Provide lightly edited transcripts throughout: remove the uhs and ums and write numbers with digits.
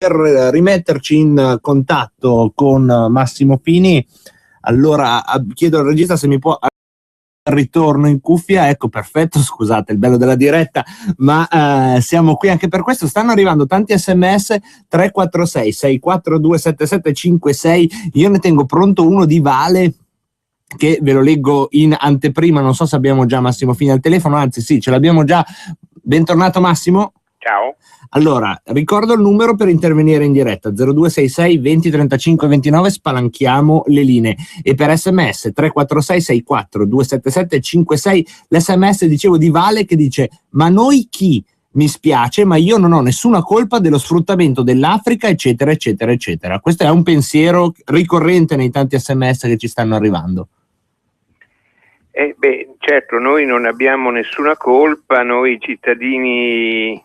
rimetterci in contatto con Massimo Fini, allora chiedo al regista se mi può ritorno in cuffia. Ecco, perfetto, scusate il bello della diretta, ma siamo qui anche per questo. Stanno arrivando tanti sms 346 642 7756. Io ne tengo pronto uno di Vale che ve lo leggo in anteprima. Non so se abbiamo già Massimo Fini al telefono, anzi sì, ce l'abbiamo già. Bentornato Massimo. Ciao. Allora, ricordo il numero per intervenire in diretta: 0266 20 35 29, spalanchiamo le linee. E per sms 346 64 277 56. L'sms, dicevo, di Vale che dice: ma noi chi? Mi spiace, ma io non ho nessuna colpa dello sfruttamento dell'Africa, eccetera, eccetera, eccetera. Questo è un pensiero ricorrente nei tanti sms che ci stanno arrivando. Certo, noi non abbiamo nessuna colpa, noi cittadini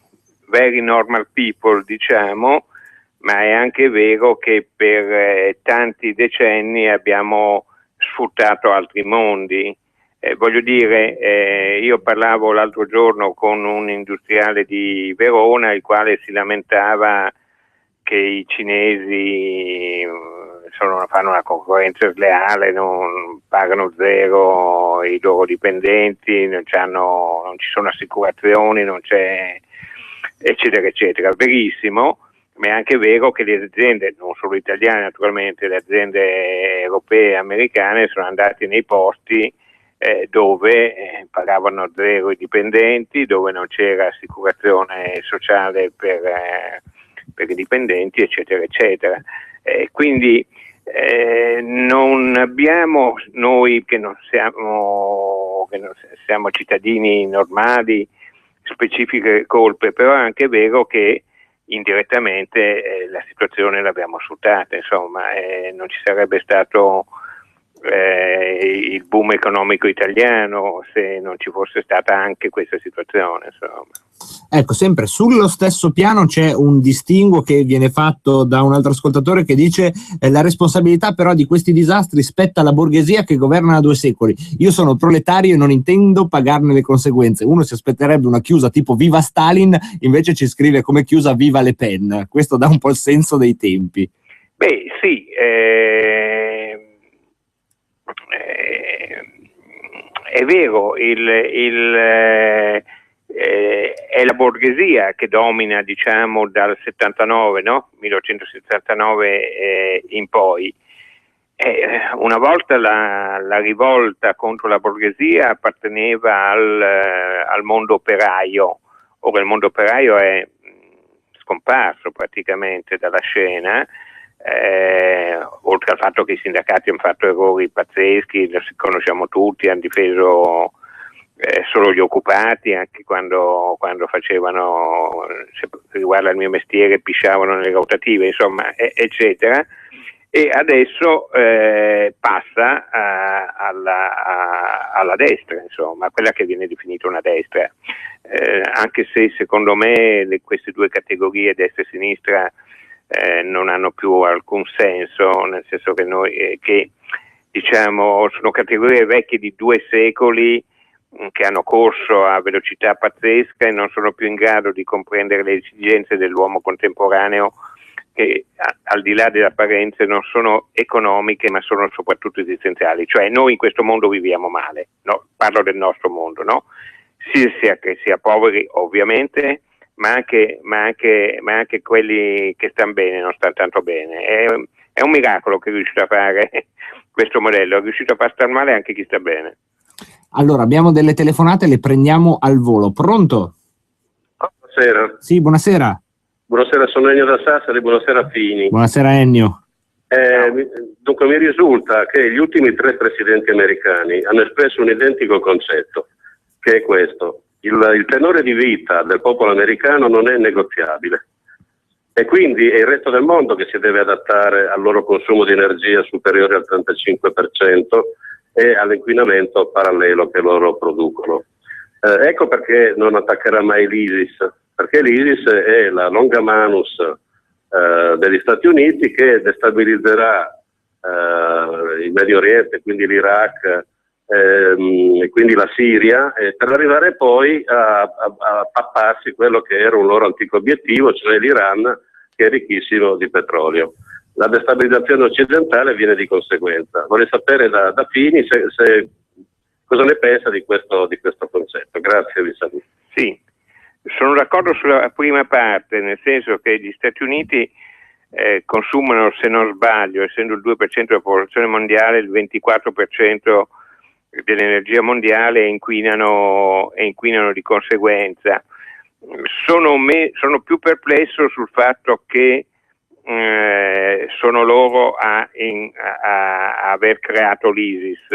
very normal people, diciamo, ma è anche vero che per tanti decenni abbiamo sfruttato altri mondi. Voglio dire, io parlavo l'altro giorno con un industriale di Verona, il quale si lamentava che i cinesi fanno una concorrenza sleale, non pagano zero i loro dipendenti, non ci sono assicurazioni, non c'è, eccetera eccetera. Verissimo, ma è anche vero che le aziende, non solo italiane naturalmente, le aziende europee e americane sono andate nei posti dove pagavano zero i dipendenti, dove non c'era assicurazione sociale per i dipendenti, eccetera eccetera. Quindi non abbiamo, noi che non siamo cittadini normali, specifiche colpe, però è anche vero che indirettamente la situazione l'abbiamo sfruttata, insomma, non ci sarebbe stato il boom economico italiano se non ci fosse stata anche questa situazione, insomma. Ecco, sempre sullo stesso piano c'è un distinguo che viene fatto da un altro ascoltatore che dice la responsabilità però di questi disastri spetta alla borghesia che governa da 2 secoli. Io sono proletario e non intendo pagarne le conseguenze. Uno si aspetterebbe una chiusa tipo viva Stalin, invece ci scrive come chiusa viva Le Pen. Questo dà un po' il senso dei tempi. Beh sì, è vero, è la borghesia che domina, diciamo, dal 79, no? 1979 in poi. Una volta la rivolta contro la borghesia apparteneva al mondo operaio. Ora il mondo operaio è scomparso praticamente dalla scena, oltre al fatto che i sindacati hanno fatto errori pazzeschi, lo conosciamo tutti, hanno difeso solo gli occupati, anche quando facevano, se riguarda il mio mestiere, pisciavano nelle rotative, insomma, eccetera. E adesso passa alla destra, insomma, quella che viene definita una destra, anche se secondo me queste due categorie, destra e sinistra, non hanno più alcun senso, nel senso che diciamo sono categorie vecchie di 2 secoli che hanno corso a velocità pazzesca e non sono più in grado di comprendere le esigenze dell'uomo contemporaneo, che al di là delle apparenze non sono economiche ma sono soprattutto esistenziali. Cioè noi in questo mondo viviamo male, no? Parlo del nostro mondo, no? Sia che sia poveri ovviamente, ma anche quelli che stanno bene non stanno tanto bene. È un miracolo che è riuscito a fare questo modello, è riuscito a far star male anche chi sta bene. Allora, abbiamo delle telefonate, le prendiamo al volo. Pronto? Buonasera. Sì, buonasera. Buonasera, sono Ennio da Sassari, buonasera Fini. Buonasera Ennio. Dunque mi risulta che gli ultimi 3 presidenti americani hanno espresso un identico concetto, che è questo: il tenore di vita del popolo americano non è negoziabile e quindi è il resto del mondo che si deve adattare al loro consumo di energia superiore al 35% e all'inquinamento parallelo che loro producono. Ecco perché non attaccherà mai l'ISIS, perché l'ISIS è la longa manus degli Stati Uniti che destabilizzerà il Medio Oriente, quindi l'Iraq, e quindi la Siria, per arrivare poi a papparsi quello che era un loro antico obiettivo, cioè l'Iran, che è ricchissimo di petrolio. La destabilizzazione occidentale viene di conseguenza. Vorrei sapere da Fini cosa ne pensa di questo concetto. Grazie, vi saluto. Sì, sono d'accordo sulla prima parte, nel senso che gli Stati Uniti consumano, se non sbaglio, essendo il 2% della popolazione mondiale, il 24% dell'energia mondiale, e inquinano di conseguenza. Sono più perplesso sul fatto che sono loro a aver creato l'ISIS.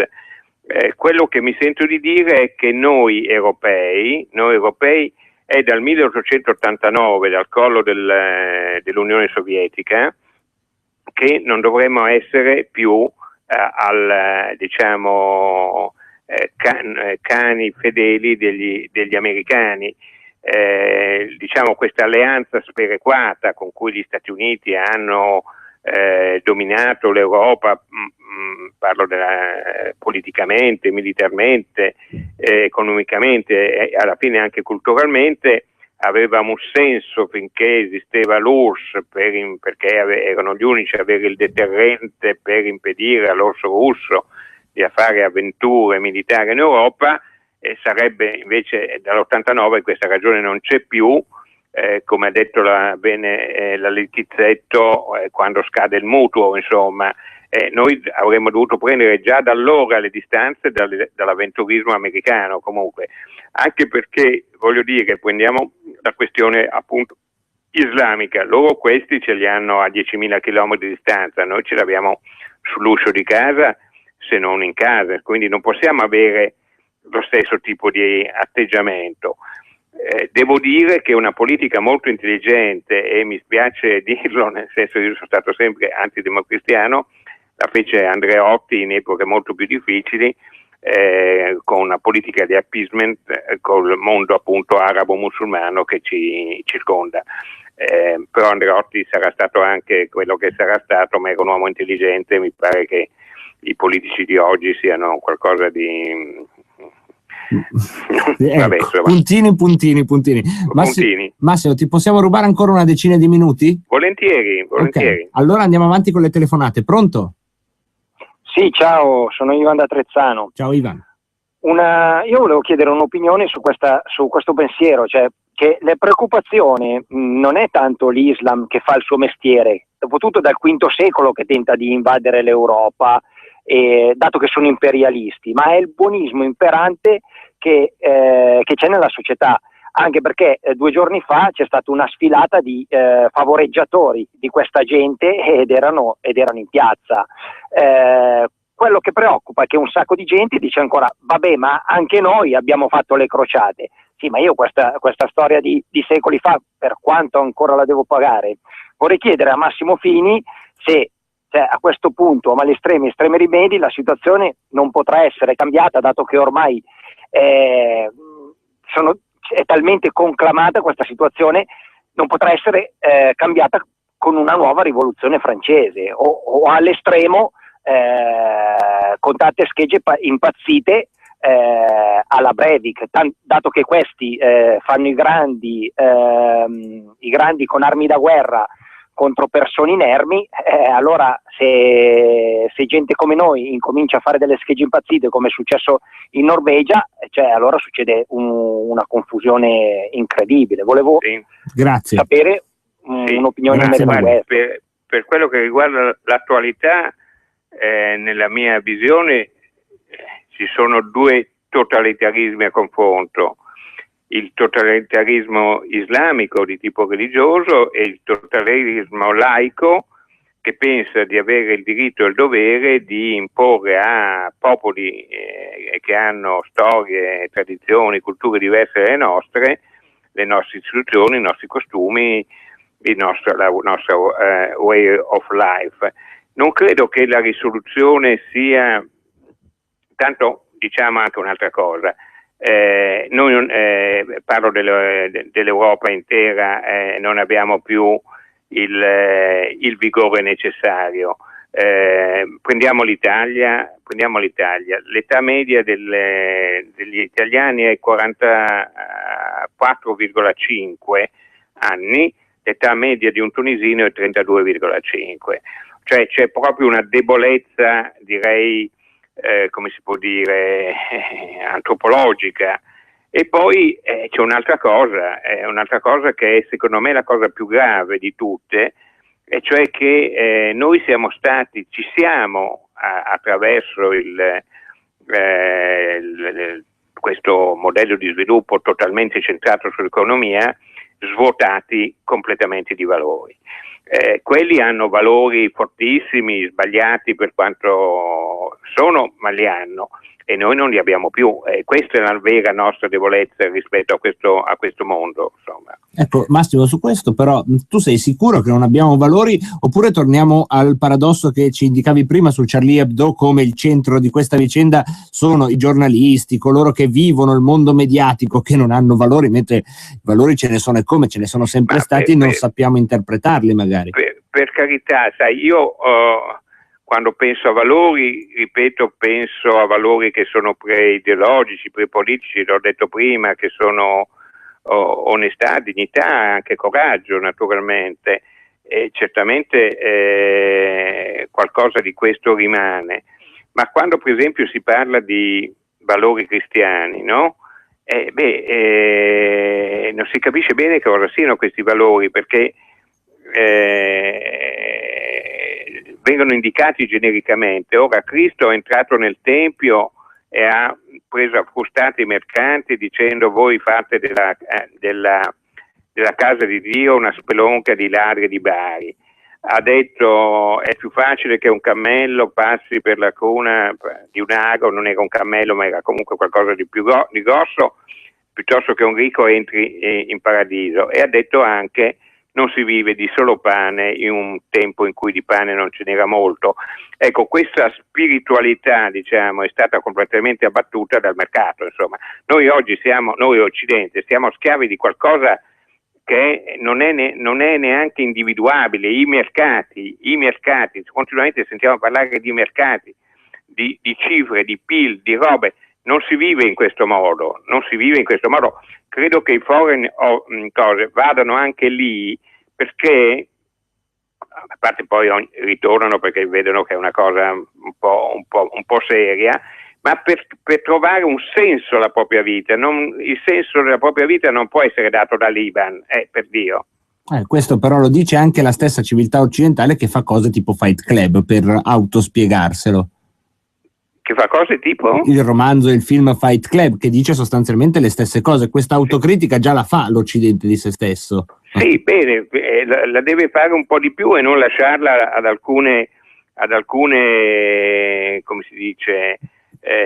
Quello che mi sento di dire è che noi europei è dal 1889, dal crollo dell'Unione Sovietica, che non dovremmo essere più cani fedeli degli americani. Questa alleanza sperequata con cui gli Stati Uniti hanno dominato l'Europa, parlo politicamente, militarmente, economicamente e alla fine anche culturalmente, aveva un senso finché esisteva l'URSS, perché erano gli unici a avere il deterrente per impedire all'orso russo di fare avventure militari in Europa. Sarebbe invece dall'89, questa ragione non c'è più, come ha detto la Littizzetto, quando scade il mutuo, insomma. Noi avremmo dovuto prendere già da allora le distanze dall'avventurismo americano, comunque, anche perché, voglio dire, prendiamo la questione appunto islamica, loro questi ce li hanno a 10.000 km di distanza, noi ce l'abbiamo sull'uscio di casa, se non in casa, quindi non possiamo avere lo stesso tipo di atteggiamento. Devo dire che una politica molto intelligente, e mi spiace dirlo, nel senso che io sono stato sempre antidemocristiano, la fece Andreotti in epoche molto più difficili, con una politica di appeasement col mondo appunto arabo-musulmano che ci circonda. Però Andreotti sarà stato anche quello che sarà stato, ma era un uomo intelligente. Mi pare che i politici di oggi siano qualcosa di... Vabbè, puntini. Massimo, ti possiamo rubare ancora una decina di minuti? Volentieri. Okay. Allora andiamo avanti con le telefonate. Pronto? Sì, ciao, sono Ivan da Trezzano. Ciao Ivan. Io volevo chiedere un'opinione su questo pensiero, cioè che la preoccupazione non è tanto l'Islam che fa il suo mestiere, dopotutto dal V secolo che tenta di invadere l'Europa, dato che sono imperialisti, ma è il buonismo imperante che c'è nella società, anche perché 2 giorni fa c'è stata una sfilata di favoreggiatori di questa gente ed erano in piazza. Quello che preoccupa è che un sacco di gente dice ancora vabbè, ma anche noi abbiamo fatto le crociate. Sì, ma io questa storia di secoli fa, per quanto ancora la devo pagare? Vorrei chiedere a Massimo Fini se a questo punto, ma agli estremi rimedi, la situazione non potrà essere cambiata, dato che ormai è talmente conclamata questa situazione, non potrà essere cambiata con una nuova rivoluzione francese o all'estremo con tante schegge impazzite alla Breivik, dato che questi fanno i grandi con armi da guerra contro persone inermi, allora se gente come noi incomincia a fare delle schegge impazzite come è successo in Norvegia, allora succede una confusione incredibile. Volevo sapere un'opinione in merito a questo. Per quello che riguarda l'attualità, nella mia visione ci sono 2 totalitarismi a confronto: il totalitarismo islamico di tipo religioso e il totalitarismo laico, che pensa di avere il diritto e il dovere di imporre a popoli che hanno storie, tradizioni, culture diverse dalle nostre, le nostre istituzioni, i nostri costumi, la nostra way of life. Non credo che la risoluzione sia, tanto diciamo anche un'altra cosa, noi parlo dell'Europa intera, non abbiamo più il vigore necessario. Prendiamo l'Italia, l'età media degli italiani è 44,5 anni, l'età media di un tunisino è 32,5, cioè c'è proprio una debolezza, direi, come si può dire, antropologica. E poi c'è un'altra cosa che è secondo me la cosa più grave di tutte, e cioè che noi ci siamo attraverso questo modello di sviluppo totalmente centrato sull'economia, svuotati completamente di valori. Quelli hanno valori fortissimi, sbagliati per quanto sono, ma li hanno, e noi non li abbiamo più. Questa è la vera nostra debolezza rispetto a questo mondo, insomma. Ecco, Massimo, su questo però tu sei sicuro che non abbiamo valori, oppure torniamo al paradosso che ci indicavi prima su Charlie Hebdo, come il centro di questa vicenda sono i giornalisti, coloro che vivono il mondo mediatico, che non hanno valori, mentre i valori ce ne sono, e come ce ne sono sempre stati, non sappiamo interpretarli magari. Per carità, sai, io quando penso a valori, ripeto, penso a valori che sono pre-ideologici, pre-politici, l'ho detto prima, che sono onestà, dignità, anche coraggio, naturalmente. E certamente qualcosa di questo rimane. Ma quando per esempio si parla di valori cristiani, no? Non si capisce bene che cosa siano questi valori, perché vengono indicati genericamente. Ora Cristo è entrato nel Tempio e ha preso a frustate i mercanti dicendo: voi fate della casa di Dio una spelonca di ladri e di bari. Ha detto: è più facile che un cammello passi per la cruna di un ago, non era un cammello ma era comunque qualcosa di più di grosso, piuttosto che un ricco entri in paradiso. E ha detto anche: non si vive di solo pane in un tempo in cui di pane non ce n'era molto. Ecco, questa spiritualità, diciamo, è stata completamente abbattuta dal mercato, insomma. Noi oggi noi Occidente, siamo schiavi di qualcosa che non è neanche individuabile. I mercati, continuamente sentiamo parlare di mercati, di cifre, di PIL, di robe. Non si vive in questo modo. Credo che i foreign cose vadano anche lì, perché, a parte poi ritornano perché vedono che è una cosa un po' seria, ma per trovare un senso alla propria vita. Il senso della propria vita non può essere dato dall'Iban, per Dio. Questo però lo dice anche la stessa civiltà occidentale, che fa cose tipo Fight Club per autospiegarselo. Che fa cose tipo? Il romanzo e il film Fight Club, che dice sostanzialmente le stesse cose. Questa autocritica già la fa l'Occidente di se stesso. Sì, bene, la deve fare un po' di più e non lasciarla ad alcune come si dice,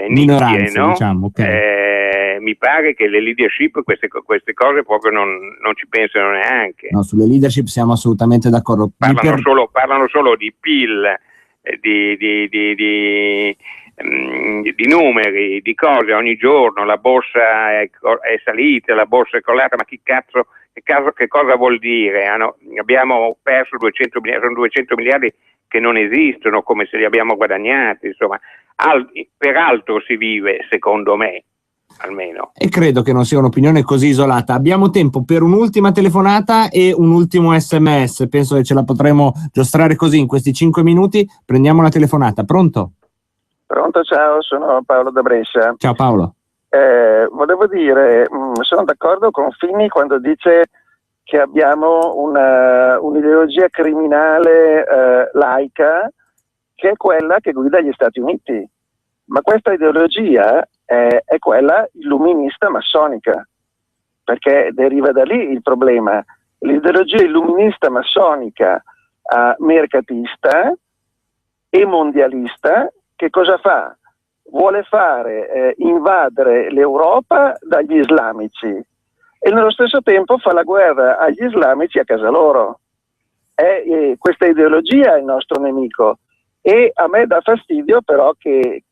minoranze, no? diciamo, okay. Mi pare che le leadership queste cose proprio non ci pensano neanche. No, sulle leadership siamo assolutamente d'accordo. Parlano solo di PIL, di numeri, di cose. Ogni giorno la borsa è salita, la borsa è crollata, ma che cosa vuol dire? Abbiamo perso 200 miliardi che non esistono, come se li abbiamo guadagnati, insomma. Peraltro si vive, secondo me, almeno. E credo che non sia un'opinione così isolata. Abbiamo tempo per un'ultima telefonata e un ultimo SMS. Penso che ce la potremo giostrare così in questi 5 minuti. Prendiamo la telefonata. Pronto? Pronto, ciao, sono Paolo da Brescia. Ciao Paolo. Volevo dire, sono d'accordo con Fini quando dice che abbiamo un'ideologia criminale laica, che è quella che guida gli Stati Uniti. Ma questa ideologia è quella illuminista massonica, perché deriva da lì il problema. L'ideologia illuminista massonica mercatista e mondialista, che cosa fa? Vuole fare invadere l'Europa dagli islamici e nello stesso tempo fa la guerra agli islamici a casa loro. Questa ideologia è il nostro nemico, e a me dà fastidio però che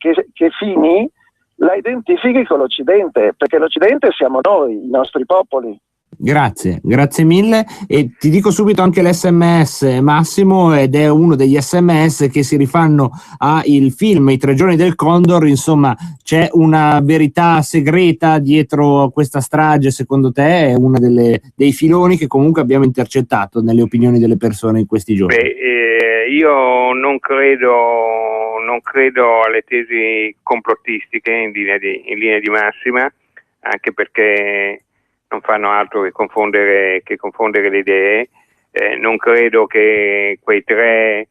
Fini la identifichi con l'Occidente, perché l'Occidente siamo noi, i nostri popoli. Grazie mille, e ti dico subito anche l'SMS, Massimo, ed è uno degli SMS che si rifanno al film I 3 giorni del Condor. Insomma, c'è una verità segreta dietro questa strage, secondo te? È uno dei filoni che comunque abbiamo intercettato nelle opinioni delle persone in questi giorni. Io non credo alle tesi complottistiche in linea di massima, anche perché non fanno altro che confondere le idee. Non credo che quei 3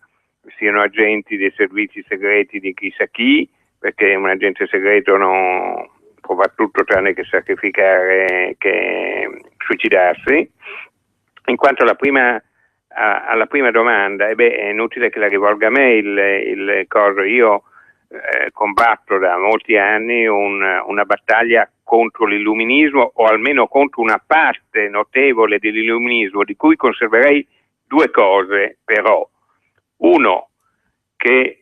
siano agenti dei servizi segreti di chissà chi, perché un agente segreto non può fare tutto tranne che sacrificare, che suicidarsi. In quanto alla prima domanda, è inutile che la rivolga a me il coso. Io combatto da molti anni una battaglia contro l'illuminismo, o almeno contro una parte notevole dell'illuminismo, di cui conserverei 2 cose però. Uno, che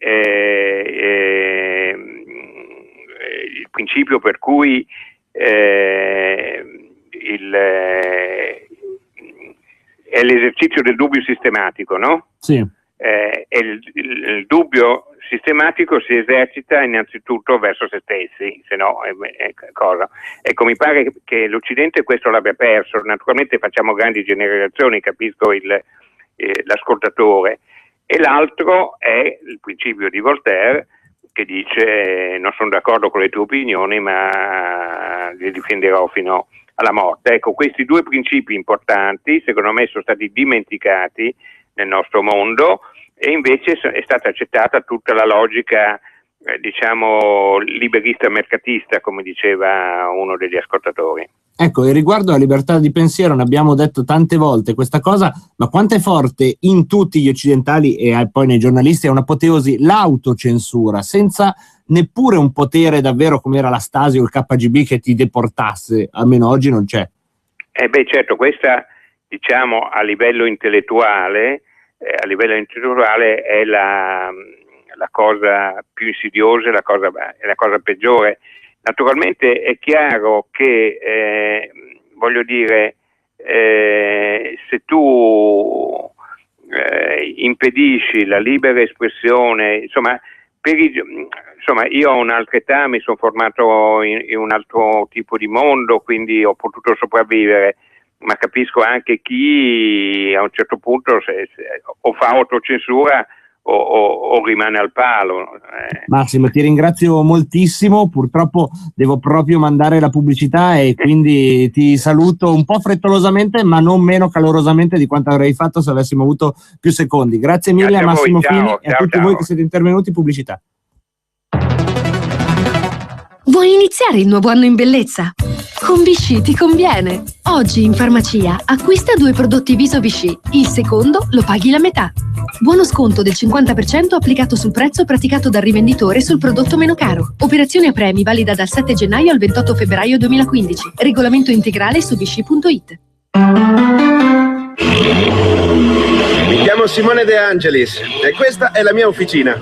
il principio per cui è l'esercizio del dubbio sistematico, no? Sì. E il dubbio sistematico si esercita innanzitutto verso se stessi, se no cosa? Ecco, mi pare che l'Occidente questo l'abbia perso. Naturalmente facciamo grandi generazioni, capisco l'ascoltatore. E l'altro è il principio di Voltaire, che dice: non sono d'accordo con le tue opinioni, ma le difenderò fino alla morte. Ecco, questi 2 principi importanti secondo me sono stati dimenticati nel nostro mondo, e invece è stata accettata tutta la logica diciamo liberista mercatista, come diceva uno degli ascoltatori. Ecco, e riguardo alla libertà di pensiero, ne abbiamo detto tante volte questa cosa, ma quanto è forte in tutti gli occidentali e poi nei giornalisti, è un'apoteosi l'autocensura, senza neppure un potere davvero come era la Stasi o il KGB che ti deportasse, almeno oggi non c'è. Certo, questa diciamo a livello intellettuale è la cosa più insidiosa, è la cosa peggiore. Naturalmente è chiaro che voglio dire, se tu impedisci la libera espressione, insomma, io ho un'altra età, mi sono formato in un altro tipo di mondo, quindi ho potuto sopravvivere, ma capisco anche chi a un certo punto o fa autocensura o rimane al palo. Massimo, ti ringrazio moltissimo, purtroppo devo proprio mandare la pubblicità e quindi ti saluto un po' frettolosamente, ma non meno calorosamente di quanto avrei fatto se avessimo avuto più secondi. Grazie mille. Grazie a Massimo voi. Fini Ciao, e a tutti voi che siete intervenuti. Pubblicità. Vuoi iniziare il nuovo anno in bellezza? Con Vichy ti conviene. Oggi in farmacia acquista 2 prodotti viso Vichy. Il secondo lo paghi la metà. Buono sconto del 50% applicato sul prezzo praticato dal rivenditore sul prodotto meno caro. Operazione a premi valida dal 7 gennaio al 28 febbraio 2015. Regolamento integrale su vichy.it. Mi chiamo Simone De Angelis e questa è la mia officina.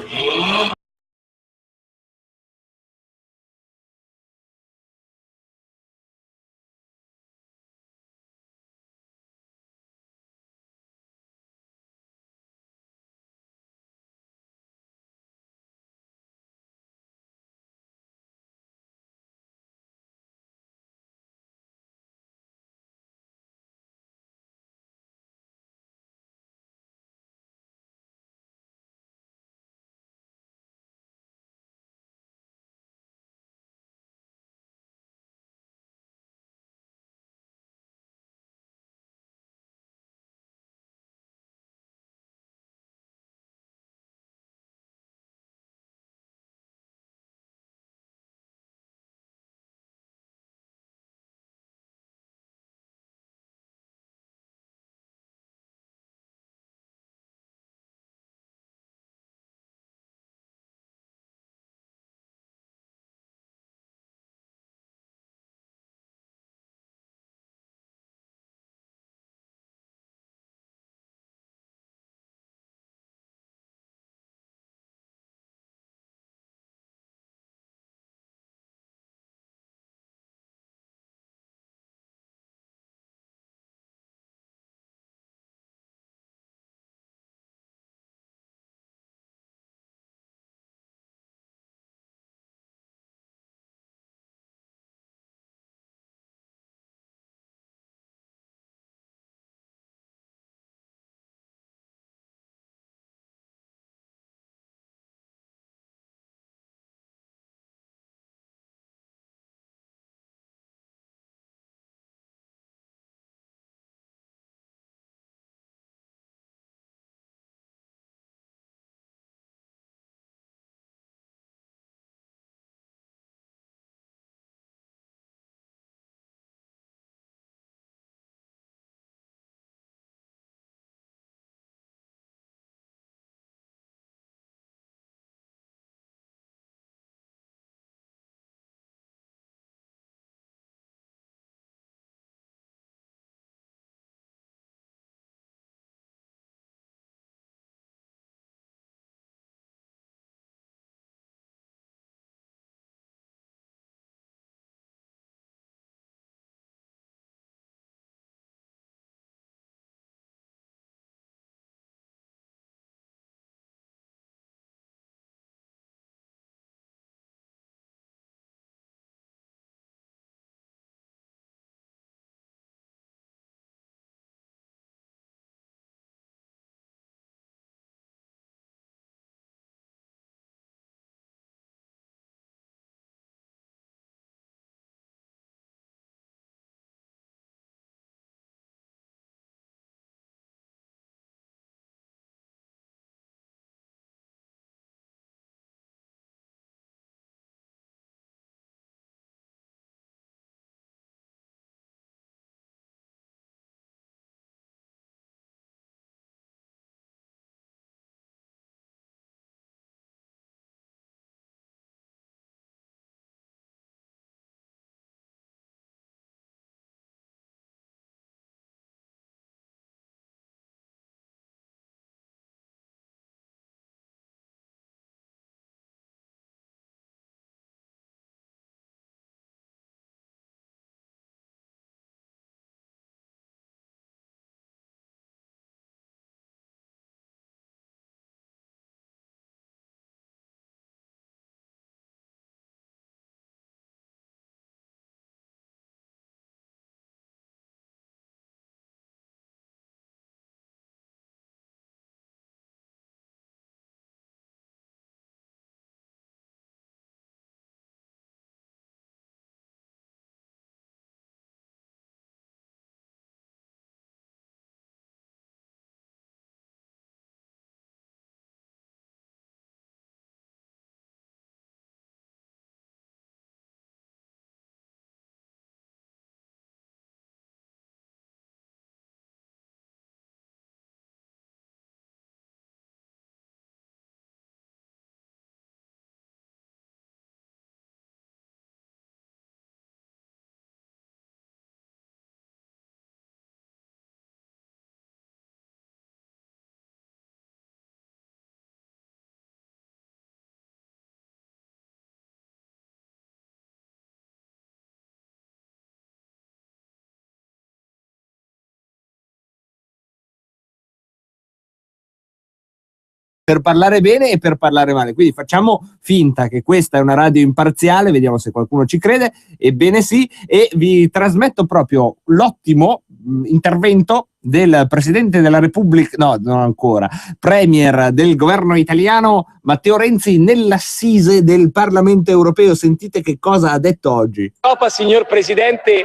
per parlare bene e per parlare male. Quindi facciamo finta che questa è una radio imparziale, vediamo se qualcuno ci crede. Ebbene sì, e vi trasmetto proprio l'ottimo intervento del Presidente della Repubblica, no, non ancora, Premier del governo italiano Matteo Renzi nell'assise del Parlamento europeo. Sentite che cosa ha detto oggi. Europa, signor Presidente,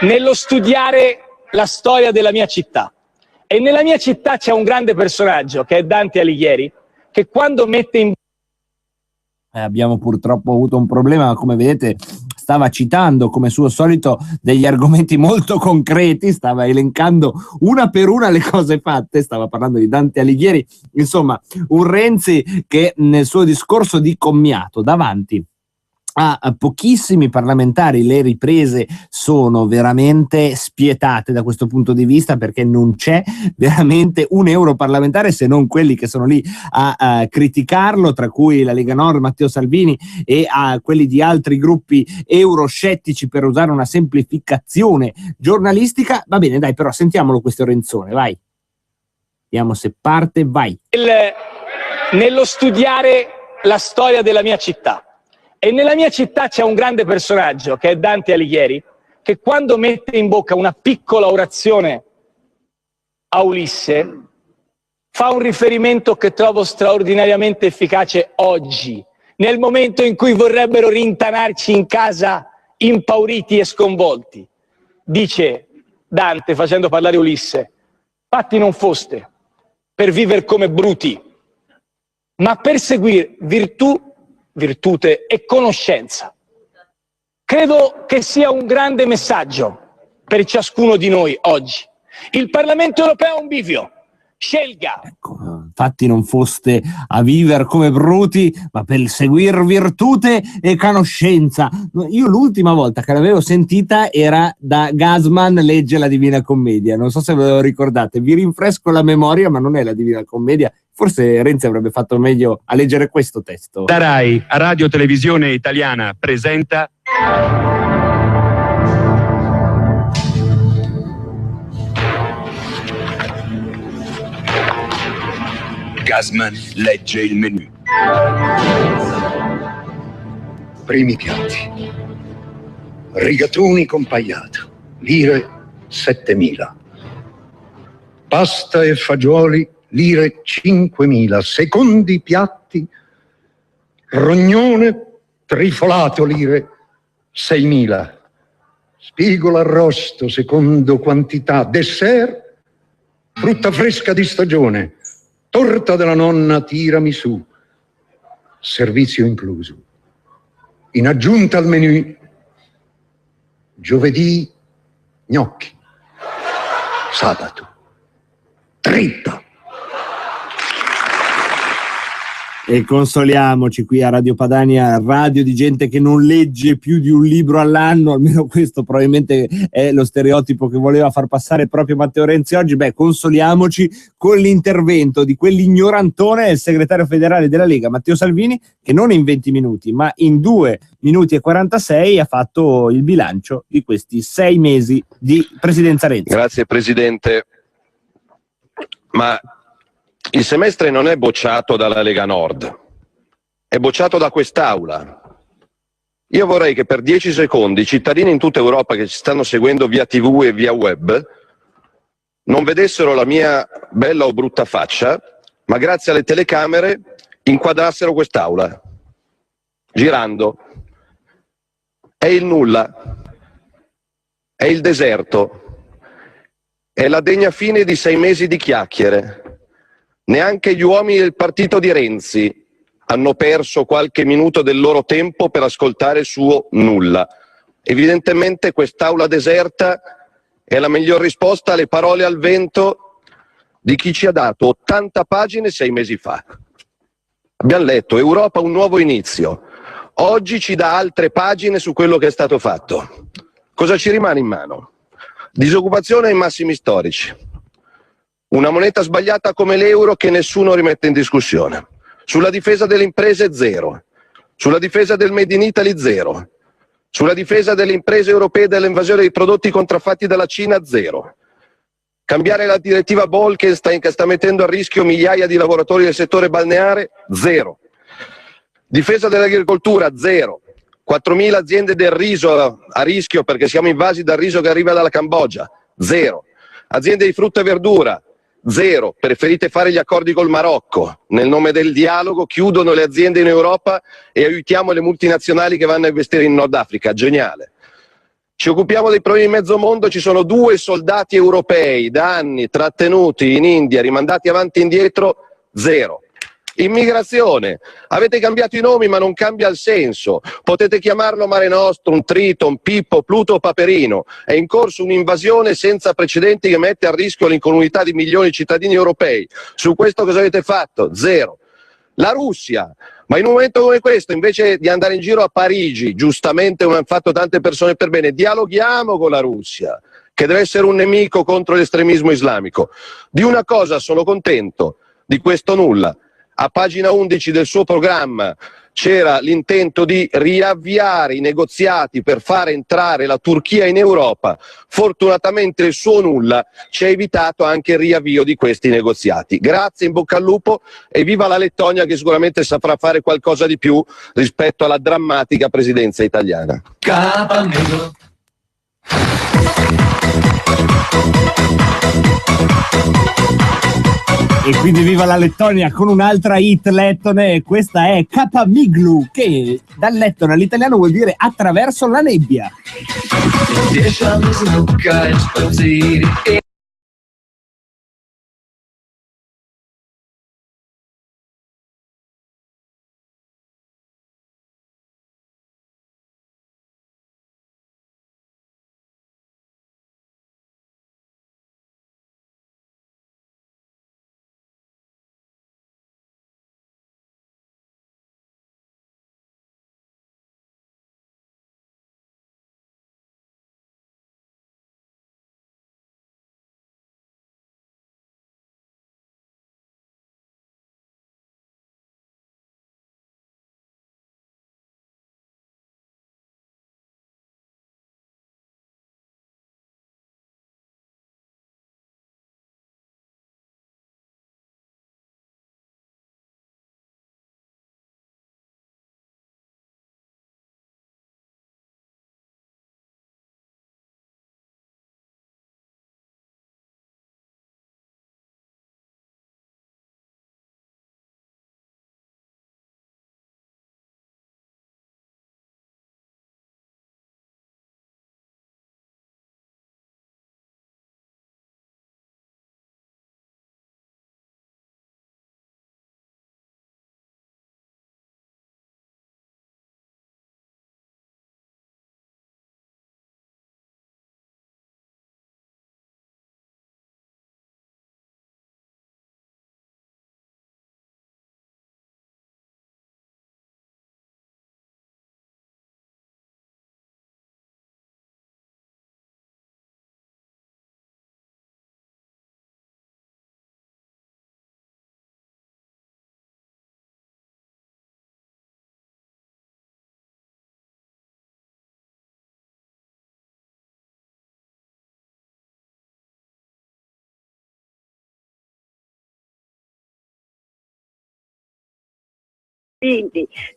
nello studiare la storia della mia città. E nella mia città c'è un grande personaggio che è Dante Alighieri, che quando mette in... Abbiamo purtroppo avuto un problema, ma come vedete stava citando come suo solito degli argomenti molto concreti, stava elencando una per una le cose fatte, stava parlando di Dante Alighieri, insomma un Renzi che nel suo discorso di commiato davanti a pochissimi parlamentari le riprese sono veramente spietate da questo punto di vista, perché non c'è veramente un europarlamentare, se non quelli che sono lì a criticarlo, tra cui la Lega Nord, Matteo Salvini, e a quelli di altri gruppi euroscettici, per usare una semplificazione giornalistica. Va bene, dai, però sentiamolo questo Renzone, vai. Vediamo se parte, vai. Nello studiare la storia della mia città. E nella mia città c'è un grande personaggio che è Dante Alighieri, che quando mette in bocca una piccola orazione a Ulisse fa un riferimento che trovo straordinariamente efficace oggi, nel momento in cui vorrebbero rintanarci in casa impauriti e sconvolti. Dice Dante, facendo parlare Ulisse: fatti non foste per vivere come bruti, ma per seguire virtute e conoscenza. Credo che sia un grande messaggio per ciascuno di noi oggi. Il Parlamento europeo è un bivio. Scelga. Ecco, infatti non foste a vivere come bruti, ma per seguir virtute e conoscenza. Io l'ultima volta che l'avevo sentita era da Gassman legge la Divina Commedia. Non so se ve lo ricordate, vi rinfresco la memoria, ma non è la Divina Commedia. Forse Renzi avrebbe fatto meglio a leggere questo testo. La Rai, a Radio Televisione Italiana, presenta... Gassman legge il menù. Primi piatti. Rigatoni con pagliato, lire 7.000. Pasta e fagioli, lire 5.000. Secondi piatti, rognone trifolato, lire 6.000. Spigolo arrosto, secondo quantità. Dessert, frutta fresca di stagione. Torta della nonna tiramisù, servizio incluso. In aggiunta al menù, giovedì gnocchi, sabato trippa. E consoliamoci qui a Radio Padania, radio di gente che non legge più di un libro all'anno, almeno questo probabilmente è lo stereotipo che voleva far passare proprio Matteo Renzi oggi. Beh, consoliamoci con l'intervento di quell'ignorantone, il segretario federale della Lega, Matteo Salvini, che non in 20 minuti, ma in 2 minuti e 46 ha fatto il bilancio di questi 6 mesi di presidenza Renzi. Grazie Presidente. Ma il semestre non è bocciato dalla Lega Nord, è bocciato da quest'Aula. Io vorrei che per 10 secondi i cittadini in tutta Europa che ci stanno seguendo via TV e via web non vedessero la mia bella o brutta faccia, ma grazie alle telecamere inquadrassero quest'Aula, girando. È il nulla, è il deserto, è la degna fine di 6 mesi di chiacchiere. Neanche gli uomini del partito di Renzi hanno perso qualche minuto del loro tempo per ascoltare il suo nulla. Evidentemente quest'Aula deserta è la miglior risposta alle parole al vento di chi ci ha dato 80 pagine 6 mesi fa. Abbiamo letto Europa un nuovo inizio. Oggi ci dà altre pagine su quello che è stato fatto. Cosa ci rimane in mano? Disoccupazione ai massimi storici. Una moneta sbagliata come l'euro che nessuno rimette in discussione. Sulla difesa delle imprese 0. Sulla difesa del Made in Italy 0. Sulla difesa delle imprese europee dall'invasione dei prodotti contraffatti dalla Cina 0. Cambiare la direttiva Bolkestein che sta mettendo a rischio migliaia di lavoratori del settore balneare? 0. Difesa dell'agricoltura? 0. 4.000 aziende del riso a rischio perché siamo invasi dal riso che arriva dalla Cambogia? 0. Aziende di frutta e verdura? 0. Preferite fare gli accordi col Marocco. Nel nome del dialogo chiudono le aziende in Europa e aiutiamo le multinazionali che vanno a investire in Nord Africa. Geniale. Ci occupiamo dei problemi di mezzo mondo, ci sono 2 soldati europei da anni trattenuti in India, rimandati avanti e indietro, 0. Immigrazione, avete cambiato i nomi ma non cambia il senso, potete chiamarlo Mare Nostrum, Triton, Pippo, Pluto o Paperino, è in corso un'invasione senza precedenti che mette a rischio l'incolumità di milioni di cittadini europei. Su questo cosa avete fatto? 0. La Russia, ma in un momento come questo, invece di andare in giro a Parigi, giustamente come hanno fatto tante persone per bene, dialoghiamo con la Russia, che deve essere un nemico contro l'estremismo islamico. Di una cosa sono contento, di questo nulla. A pagina 11 del suo programma c'era l'intento di riavviare i negoziati per fare entrare la Turchia in Europa. Fortunatamente il suo nulla ci ha evitato anche il riavvio di questi negoziati. Grazie, in bocca al lupo e viva la Lettonia che sicuramente saprà fare qualcosa di più rispetto alla drammatica presidenza italiana. Capannegro. E quindi viva la Lettonia con un'altra hit lettone, questa è Kapamiglu, che dal lettone all'italiano vuol dire attraverso la nebbia.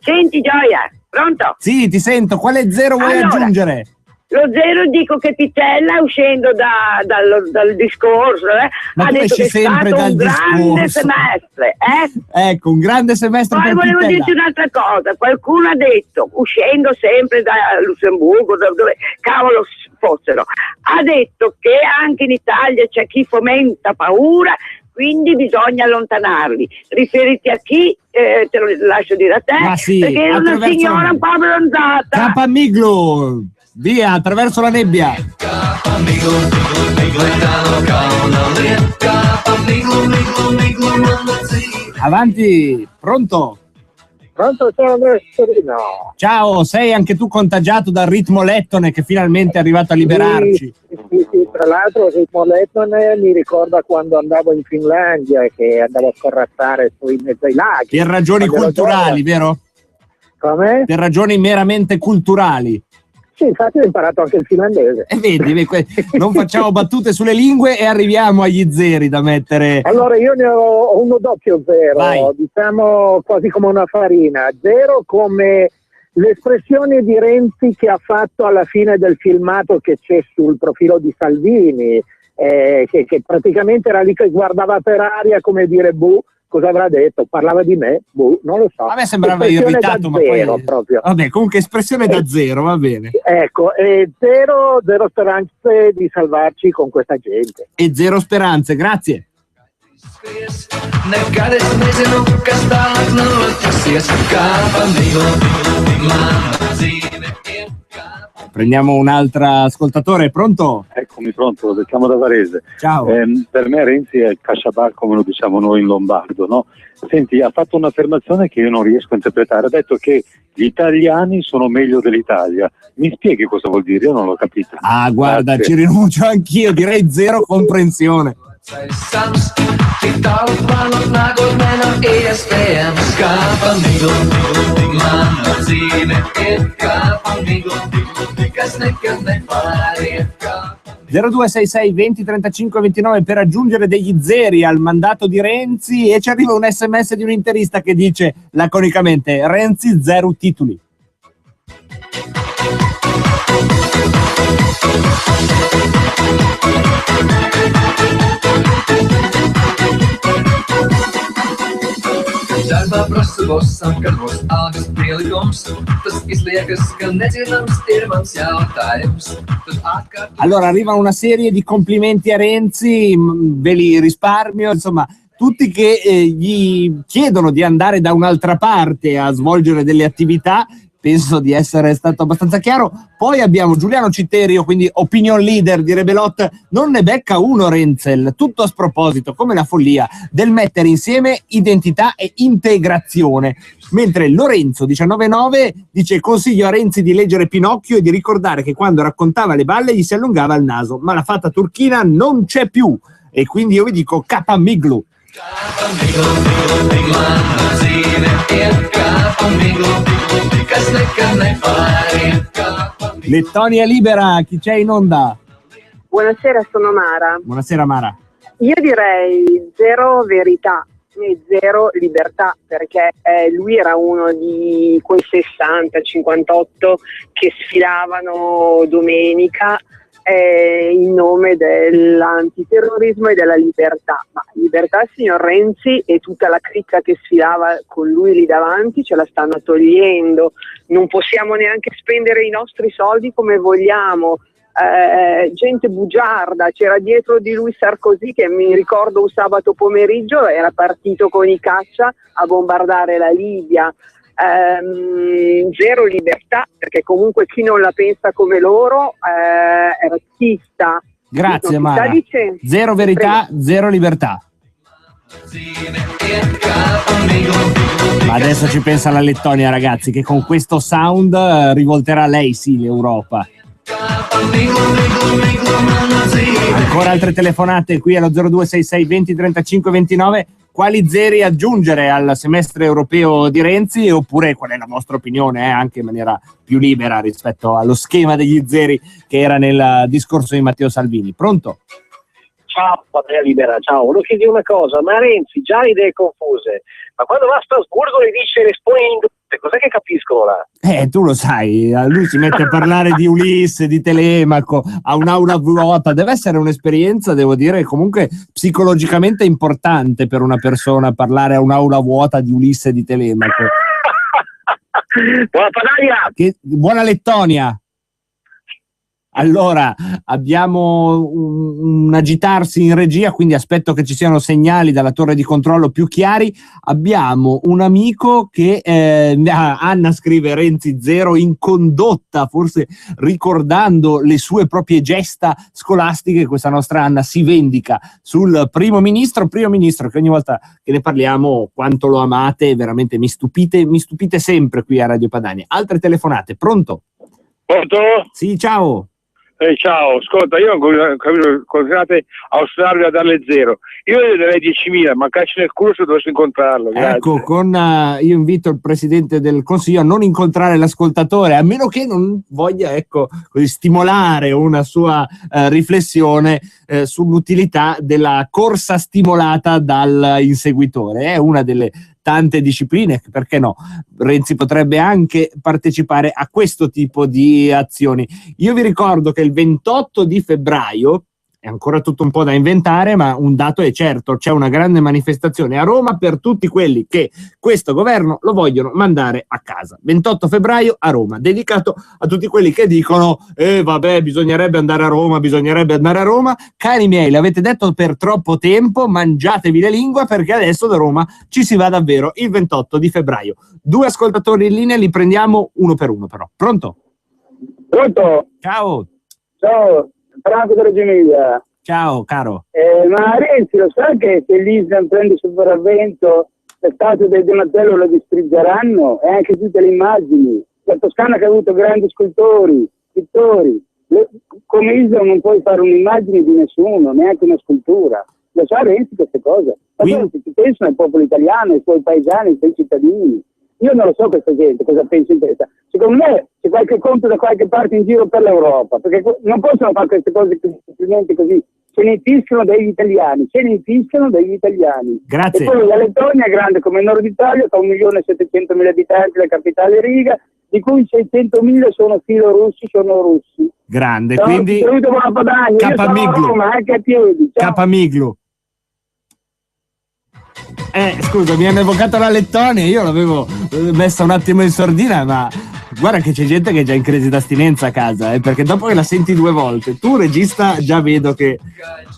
Senti Gioia, pronto? Sì, ti sento, quale 0 vuoi aggiungere? Lo 0 dico che Pitella, uscendo dal discorso, ha detto che è stato un grande semestre. Ecco, un grande semestre. Poi per volevo Pitella. dirti un'altra cosa, qualcuno ha detto, uscendo sempre da Lussemburgo, da dove cavolo fossero, ha detto che anche in Italia c'è chi fomenta paura, quindi bisogna allontanarli. Riferiti a chi? Te lo lascio dire a te, sì, perché è una signora un po' abbronzata. Kapamiglu, via, attraverso la nebbia. Avanti, pronto? Pronto, ciao Torino. Ciao, sei anche tu contagiato dal ritmo lettone che finalmente è arrivato a liberarci? Sì, tra l'altro il ritmo lettone mi ricorda quando andavo in Finlandia e che andavo a scorrazzare in mezzo ai laghi. Per ragioni culturali, vero? Come? Per ragioni meramente culturali. Sì, infatti ho imparato anche il finlandese. E vedi, non facciamo battute sulle lingue e arriviamo agli zeri da mettere. Allora io ne ho uno doppio zero, Vai. diciamo quasi come una farina. Zero come l'espressione di Renzi che ha fatto alla fine del filmato che c'è sul profilo di Salvini, che praticamente era lì che guardava per aria come dire boh, cosa avrà detto? Parlava di me? Boh, non lo so. A me sembrava Espressione irritato, ma zero, poi proprio. vabbè, comunque espressione da zero, va bene. Ecco, e zero speranze di salvarci con questa gente. E zero speranze, grazie. Prendiamo un altro ascoltatore, pronto? Eccomi pronto, lo chiamo da Varese. Ciao. Per me Renzi è il casciabar come lo diciamo noi in lombardo, no? Senti, ha fatto un'affermazione che io non riesco a interpretare, ha detto che gli italiani sono meglio dell'Italia. Mi spieghi cosa vuol dire? Io non l'ho capito. Ah, guarda, Grazie. ci rinuncio anch'io, direi zero comprensione. Zero 0266 20 35 29 per aggiungere degli zeri al mandato di Renzi, e ci arriva un SMS di un interista che dice laconicamente: Renzi zero titoli. Darbā prasībos sakaros algas pielikums, tas izliekas, ka nezināms ir mans jautājums. Tad atkārt... Allora arriva una serie di complimenti a Renzi, ve li risparmio, insomma, tutti che gli chiedono di andare da un'altra parte a svolgere delle attività. Penso di essere stato abbastanza chiaro. Poi abbiamo Giuliano Citerio, quindi opinion leader di Rebelot. Non ne becca uno Renzel, tutto a sproposito, come la follia del mettere insieme identità e integrazione. Mentre Lorenzo 199 dice: consiglio a Renzi di leggere Pinocchio e di ricordare che quando raccontava le balle gli si allungava il naso, ma la fata turchina non c'è più. E quindi io vi dico Capamiglu. Lettonia libera, chi c'è in onda? Buonasera, sono Mara. Buonasera Mara. Io direi zero verità e zero libertà, perché lui era uno di quei 60-58 che sfilavano domenica in nome dell'antiterrorismo e della libertà. Ma libertà, signor Renzi, e tutta la cricca che sfilava con lui lì davanti ce la stanno togliendo. Non possiamo neanche spendere i nostri soldi come vogliamo. Gente bugiarda, c'era dietro di lui Sarkozy che mi ricordo un sabato pomeriggio era partito con i caccia a bombardare la Libia. Zero libertà, perché comunque chi non la pensa come loro è razzista. Grazie Non si sta Mara. dicendo. Zero verità, Prego. zero libertà. Ma adesso ci pensa la Lettonia, ragazzi, che con questo sound rivolterà lei sì l'Europa. Ancora altre telefonate qui allo 0266 20 35 29. Quali zeri aggiungere al semestre europeo di Renzi, oppure qual è la vostra opinione, anche in maniera più libera rispetto allo schema degli zeri che era nel discorso di Matteo Salvini? Pronto? Ciao, Patria Libera, ciao. Volevo chiedere una cosa, ma Renzi già ha idee confuse, ma quando va a Strasburgo le dice le spone in inglese, cos'è che capiscono là? Tu lo sai, lui si mette a parlare di Ulisse, di Telemaco, a un'aula vuota. Deve essere un'esperienza, devo dire, comunque psicologicamente importante per una persona parlare a un'aula vuota di Ulisse e di Telemaco. Buona Padania! Buona Lettonia! Allora, abbiamo un agitarsi in regia, quindi aspetto che ci siano segnali dalla torre di controllo più chiari. Abbiamo un amico che, Anna scrive Renzi zero in condotta, forse ricordando le sue proprie gesta scolastiche. Questa nostra Anna si vendica sul primo ministro che ogni volta che ne parliamo quanto lo amate, veramente mi stupite sempre qui a Radio Padania. Altre telefonate, pronto? Pronto? Sì, ciao. Ciao, ascolta, io ho capito, continuate a ostinarvi a darle 0. Io le darei 10.000, ma cacci nel culo se dovessi incontrarlo. Grazie. Ecco, io invito il Presidente del Consiglio a non incontrare l'ascoltatore, a meno che non voglia, ecco, così stimolare una sua riflessione sull'utilità della corsa stimolata dal inseguitore. È una delle tante discipline, perché no? Renzi potrebbe anche partecipare a questo tipo di azioni. Io vi ricordo che il 28 di febbraio, è ancora tutto un po' da inventare, ma un dato è certo, c'è una grande manifestazione a Roma per tutti quelli che questo governo lo vogliono mandare a casa. 28 febbraio a Roma, dedicato a tutti quelli che dicono vabbè, bisognerebbe andare a Roma. Cari miei, l'avete detto per troppo tempo, mangiatevi la lingua, perché adesso da Roma ci si va davvero il 28 di febbraio. 2 ascoltatori in linea, li prendiamo uno per uno però. Pronto? Pronto? Ciao. Ciao. Franco da Reggio Emilia. Ciao caro. Ma Renzi lo sa che se l'Islam prende sopravvento le statue del Donatello lo distruggeranno, e anche tutte le immagini. La Toscana che ha avuto grandi scultori, pittori. Come Islam non puoi fare un'immagine di nessuno, neanche una scultura. Lo sa Renzi queste cose? Ma poi ci pensano al popolo italiano, ai suoi paesani, ai suoi cittadini. Io non lo so questa gente cosa pensa in testa. Secondo me c'è qualche conto da qualche parte in giro per l'Europa, perché non possono fare queste cose semplicemente così. Se ne infischiano degli italiani. Grazie. E poi la Lettonia è grande come il Nord Italia, fa 1.700.000 abitanti, la capitale Riga, di cui 600.000 sono filorussi, sono russi. Grande, no, quindi Capamiglu. Scusa, mi hanno evocato la Lettonia, io l'avevo messa un attimo in sordina, ma guarda che c'è gente che è già in crisi d'astinenza a casa, perché dopo che la senti 2 volte, tu regista già vedo che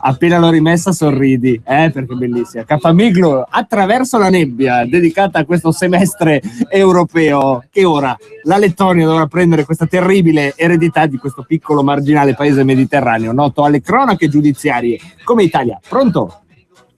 appena l'ho rimessa sorridi, perché è bellissima. Capamiglu, Attraverso la nebbia, dedicata a questo semestre europeo, che ora la Lettonia dovrà prendere questa terribile eredità di questo piccolo marginale paese mediterraneo, noto alle cronache giudiziarie come Italia. Pronto?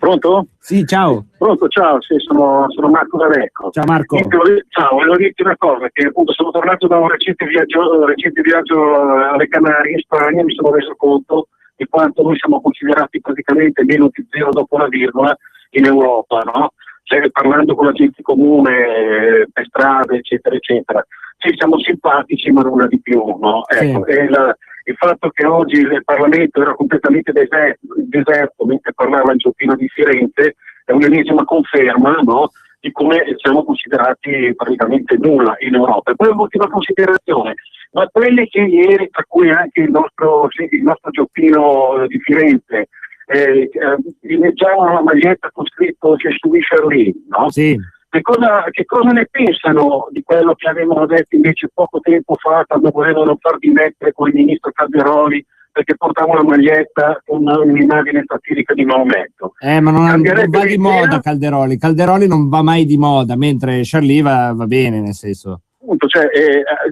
Pronto? Sì, ciao. Pronto, ciao, sì, sono Marco da Lecco. Ciao Marco. Ciao, volevo dirti una cosa, che appunto sono tornato da un recente viaggio alle Canarie, in Spagna, e mi sono reso conto di quanto noi siamo considerati praticamente meno di 0 dopo la virgola in Europa, no? Cioè, parlando con la gente comune, per strade, eccetera, eccetera. Sì, siamo simpatici, ma nulla di più, no? Ecco, sì. Il fatto che oggi il Parlamento era completamente deserto mentre parlava il Gioppino di Firenze è un'ennesima conferma, no, di come siamo considerati praticamente nulla in Europa. E poi un'ultima considerazione, ma quelli che ieri, tra cui anche il nostro Gioppino di Firenze, leggiamo la maglietta con scritto Gesù Charlie, no? Sì. Che cosa ne pensano di quello che avevano detto invece poco tempo fa, quando volevano far dimettere con il ministro Calderoli perché portava una maglietta con un'immagine satirica di Maometto? Ma non va di moda Calderoli non va mai di moda, mentre Charlie va bene, nel senso. Appunto, cioè,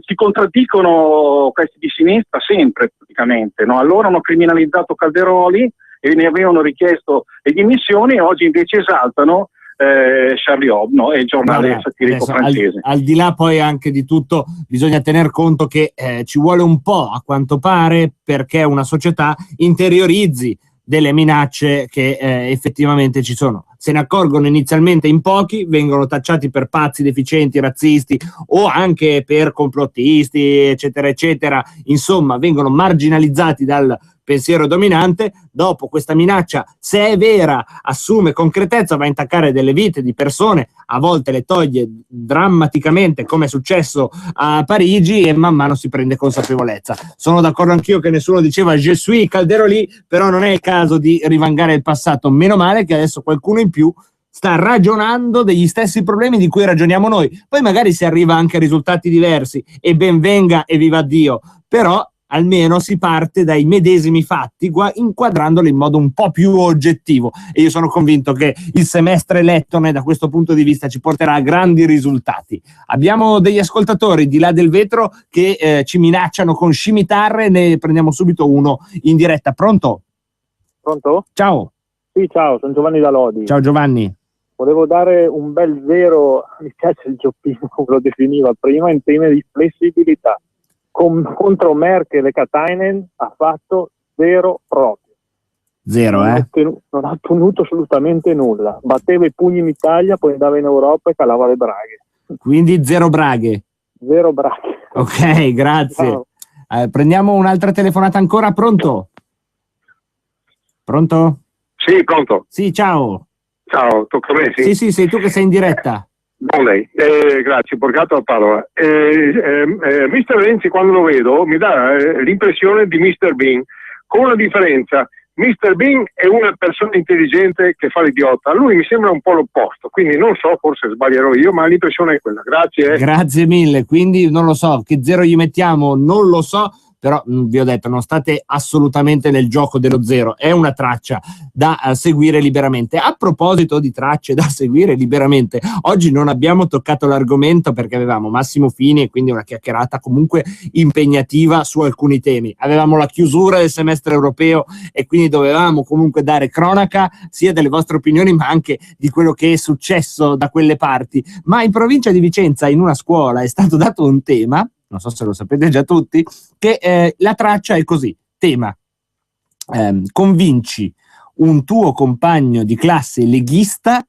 si contraddicono questi di sinistra sempre praticamente, no? Allora hanno criminalizzato Calderoli e ne avevano richiesto le dimissioni, e oggi invece esaltano Charlie Hebdo, no? È il giornale satirico francese. Al di là poi anche di tutto, bisogna tener conto che ci vuole un po', a quanto pare, perché una società interiorizzi delle minacce che effettivamente ci sono. Se ne accorgono inizialmente in pochi, vengono tacciati per pazzi, deficienti, razzisti o anche per complottisti, eccetera, eccetera. Insomma, vengono marginalizzati dal pensiero dominante. Dopo questa minaccia, se è vera, assume concretezza, va a intaccare delle vite di persone, a volte le toglie drammaticamente, come è successo a Parigi, e man mano si prende consapevolezza. Sono d'accordo anch'io che nessuno diceva je suis Calderoli, però non è il caso di rivangare il passato. Meno male che adesso qualcuno in più sta ragionando degli stessi problemi di cui ragioniamo noi. Poi magari si arriva anche a risultati diversi, e ben venga e viva Dio, però almeno si parte dai medesimi fatti, inquadrandoli in modo un po' più oggettivo, e io sono convinto che il semestre lettone da questo punto di vista ci porterà a grandi risultati. Abbiamo degli ascoltatori di là del vetro che ci minacciano con scimitarre, ne prendiamo subito uno in diretta. Pronto? Pronto? Ciao. Sì, ciao, sono Giovanni da Lodi. Ciao Giovanni. Volevo dare un bel 0, mi piace il Gioppino come lo definiva prima, in tema di flessibilità. contro Merkel e Katainen ha fatto zero proprio. Zero, Non ha ottenuto assolutamente nulla. Batteva i pugni in Italia, poi andava in Europa e calava le braghe. Quindi zero braghe. Zero braghe. Ok, grazie. Prendiamo un'altra telefonata ancora. Pronto? Pronto? Sì, pronto. Sì, ciao. Ciao, tocca a me, sì? Sì, sei tu che sei in diretta. Buon lei. Grazie, portato a parola. Mr. Renzi, quando lo vedo, mi dà l'impressione di Mr. Bean, con una differenza. Mr. Bean è una persona intelligente che fa l'idiota, lui mi sembra un po' l'opposto, quindi non so, forse sbaglierò io, ma l'impressione è quella. Grazie. Grazie mille, quindi non lo so, che zero gli mettiamo, non lo so, però vi ho detto, non state assolutamente nel gioco dello zero, è una traccia da seguire liberamente. A proposito di tracce da seguire liberamente, oggi non abbiamo toccato l'argomento perché avevamo Massimo Fini e quindi una chiacchierata comunque impegnativa su alcuni temi. Avevamo la chiusura del semestre europeo e quindi dovevamo comunque dare cronaca sia delle vostre opinioni ma anche di quello che è successo da quelle parti. Ma in provincia di Vicenza, in una scuola, è stato dato un tema, non so se lo sapete già tutti, che la traccia è così, tema, convinci un tuo compagno di classe leghista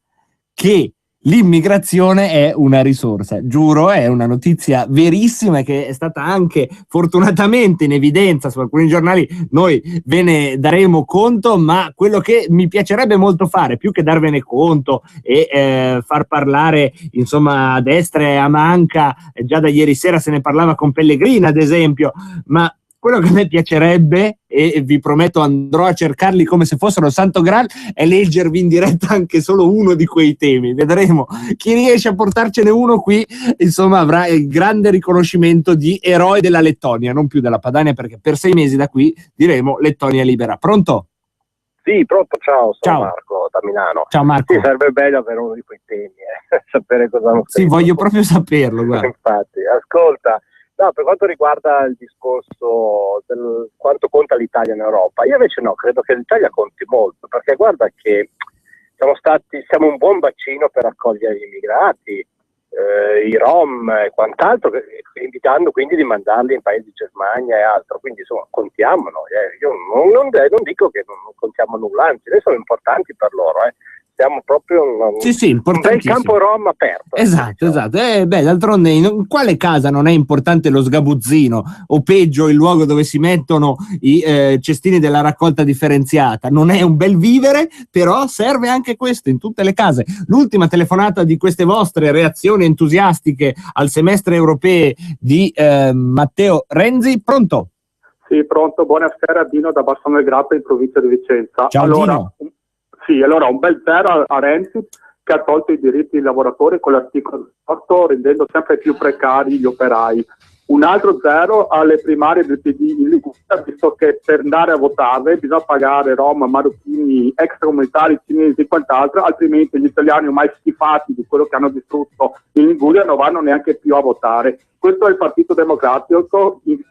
che l'immigrazione è una risorsa. Giuro, è una notizia verissima e che è stata anche fortunatamente in evidenza su alcuni giornali, noi ve ne daremo conto, ma quello che mi piacerebbe molto fare, più che darvene conto e far parlare insomma a destra e a manca, già da ieri sera se ne parlava con Pellegrina ad esempio, ma quello che a me piacerebbe, e vi prometto andrò a cercarli come se fossero il Santo Graal, è leggervi in diretta anche solo uno di quei temi. Vedremo chi riesce a portarcene uno qui, insomma avrà il grande riconoscimento di eroe della Lettonia, non più della Padania, perché per 6 mesi da qui diremo Lettonia libera. Pronto? Sì, pronto, ciao, sono Marco da Milano. Ciao Marco. Sì, sarebbe bello avere uno di quei temi, sapere cosa hanno Sì, voglio proprio saperlo, guarda. Infatti, ascolta. No, per quanto riguarda il discorso del quanto conta l'Italia in Europa, io invece no, credo che l'Italia conti molto, perché guarda che siamo un buon bacino per accogliere gli immigrati, i Rom e quant'altro, invitando quindi di mandarli in paesi di Germania e altro, quindi insomma contiamo noi, io non dico che non contiamo nulla, anzi noi siamo importanti per loro, siamo proprio un bel campo Rom aperto. Esatto. D'altronde in quale casa non è importante lo sgabuzzino o peggio il luogo dove si mettono i cestini della raccolta differenziata? Non è un bel vivere, però serve anche questo in tutte le case. L'ultima telefonata di queste vostre reazioni entusiastiche al semestre europeo di Matteo Renzi. Pronto? Sì, pronto, buonasera, Dino da Bassano del Grappa in provincia di Vicenza. Ciao Dino. Sì, allora un bel zero a Renzi che ha tolto i diritti dei lavoratori con l'articolo 8 rendendo sempre più precari gli operai. Un altro zero alle primarie del PD in Liguria, visto che per andare a votare bisogna pagare rom, marocchini, extracomunitari, cinesi e quant'altro, altrimenti gli italiani ormai schifati di quello che hanno distrutto in Liguria non vanno neanche più a votare. Questo è il Partito Democratico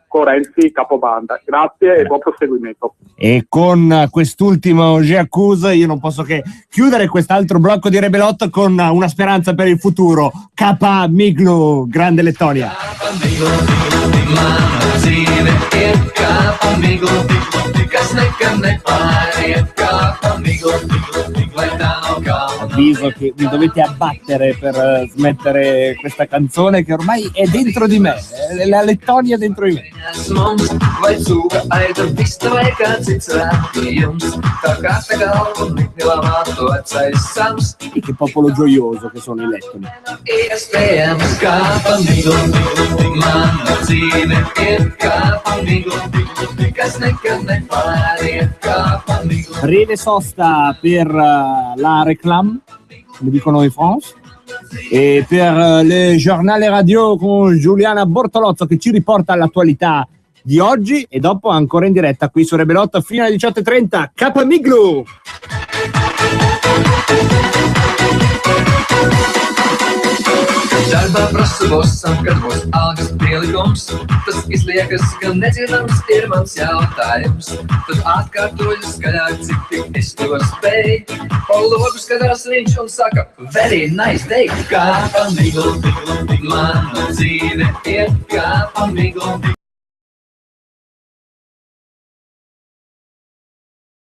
con Renzi capobanda. Grazie e buon proseguimento. E con quest'ultimo j'accuse io non posso che chiudere quest'altro blocco di Rebelotto con una speranza per il futuro. Kapa Miglu, grande Lettonia. Avviso che vi dovete abbattere per smettere questa canzone che ormai è dentro di me, è la Lettonia dentro di me. E che popolo gioioso che sono i lettoni. Breve sosta per la réclame, come dicono in France, e per le giornale radio con Giuliana Bortolozzo che ci riporta all'attualità di oggi e dopo ancora in diretta qui su Rebelotto fino alle 18:30. Kapa Miglu! Darba prasu bosam, kad būs algas pielikums, tas izliekas, ka nezināms ir mans jautājums. Tad atkārtoju skaļāk, cik tik es to spēju. Palogu skatās viņš un saka, very nice day. Kā pa miglu, mana dzīve ir kā pa miglu.